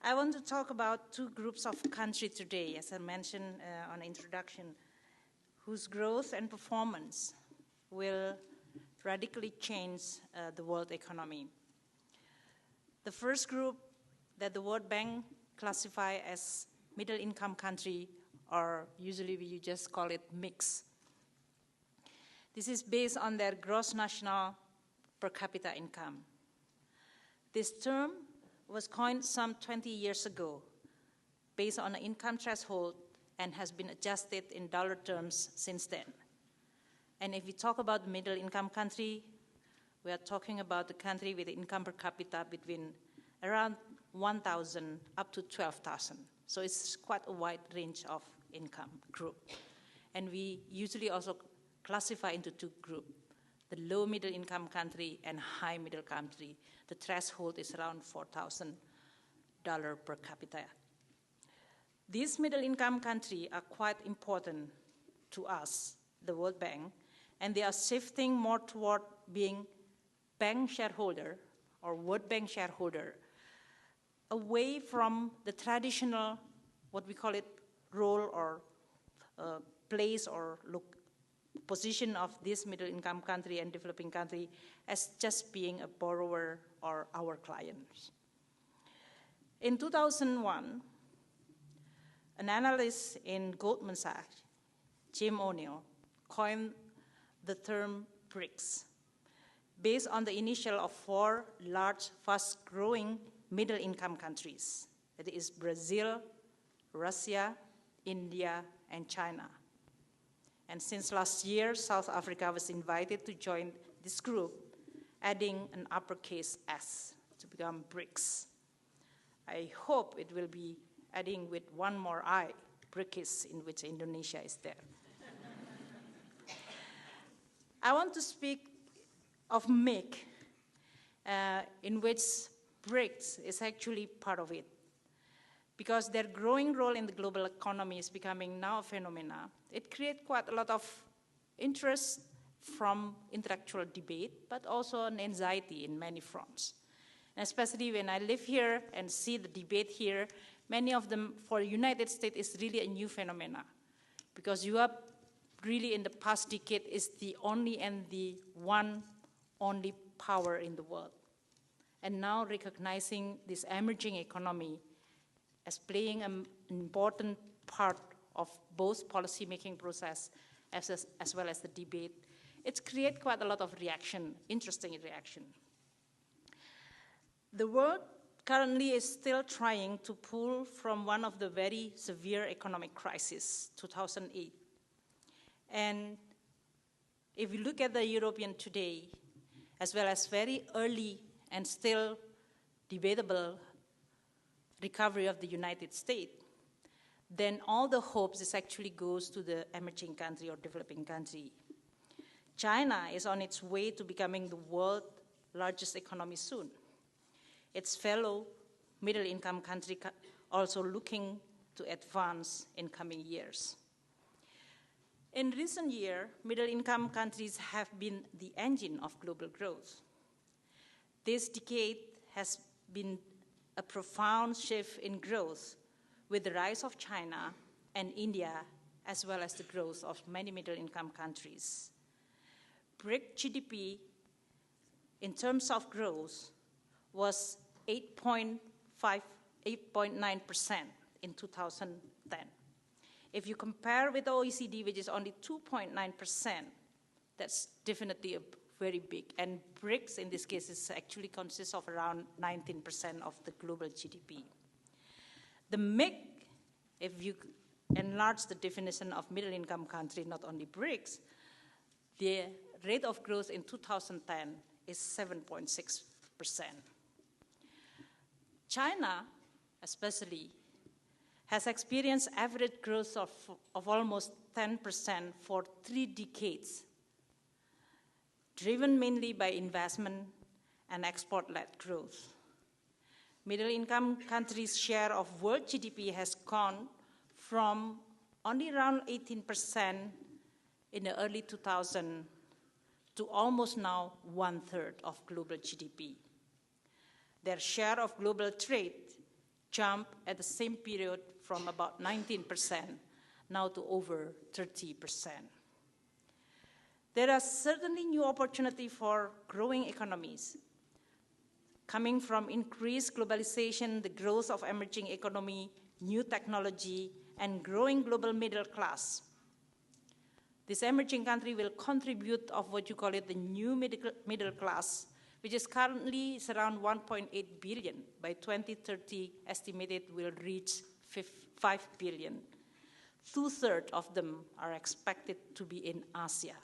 I want to talk about two groups of countries today, as I mentioned on the introduction, whose growth and performance will radically change the world economy. The first group that the World Bank classify as middle-income country, or usually we just call it MICs. This is based on their gross national per capita income. This term was coined some 20 years ago based on an income threshold and has been adjusted in dollar terms since then. And if we talk about middle-income country, we are talking about the country with income per capita between around 1,000 up to 12,000. So it's quite a wide range of income group. And we usually also classify into two groups, the low middle income country and high middle country. The threshold is around $4,000 per capita. These middle income countries are quite important to us, the World Bank, and they are shifting more toward being bank shareholder or World Bank shareholder, away from the traditional, what we call it, role or place or position of this middle-income country and developing country as just being a borrower or our clients. In 2001, an analyst in Goldman Sachs, Jim O'Neill, coined the term BRICS based on the initial of 4 large, fast-growing middle-income countries. That is Brazil, Russia, India, and China. And since last year, South Africa was invited to join this group, adding an uppercase S to become BRICS. I hope it will be adding with one more I, BRICS, in which Indonesia is there. I want to speak of MIC, in which BRICS is actually part of it, because their growing role in the global economy is becoming now a phenomena. It creates quite a lot of interest from intellectual debate, but also an anxiety in many fronts. And especially when I live here and see the debate here, many of them for the United States is really a new phenomena, because you are really in the past decade is the only and the only power in the world. And now recognizing this emerging economy as playing an important part of both policy-making process as well as the debate, it's created quite a lot of reaction, interesting reaction. The world currently is still trying to pull from one of the very severe economic crises, 2008. And if you look at the European today, as well as very early and still debatable recovery of the United States, then all the hopes is actually goes to the emerging country or developing country. China is on its way to becoming the world's largest economy soon. Its fellow middle-income country also looking to advance in coming years. In recent years, middle-income countries have been the engine of global growth. This decade has been a profound shift in growth with the rise of China and India, as well as the growth of many middle-income countries. BRIC GDP, in terms of growth, was 8.9% in 2010. If you compare with the OECD, which is only 2.9%, that's definitely a very big. And BRICS, in this case, is actually consists of around 19% of the global GDP. The MIC, if you enlarge the definition of middle-income country, not only BRICS, the rate of growth in 2010 is 7.6%. China, especially, has experienced average growth of almost 10% for 3 decades, driven mainly by investment and export-led growth. Middle-income countries' share of world GDP has gone from only around 18% in the early 2000s to almost now 1/3 of global GDP. Their share of global trade jumped at the same period from about 19% now to over 30%. There are certainly new opportunities for growing economies, coming from increased globalization, the growth of emerging economy, new technology, and growing global middle class. This emerging country will contribute of what you call it the new middle class, which is currently around 1.8 billion. By 2030, estimated will reach 5 billion. 2/3 of them are expected to be in Asia.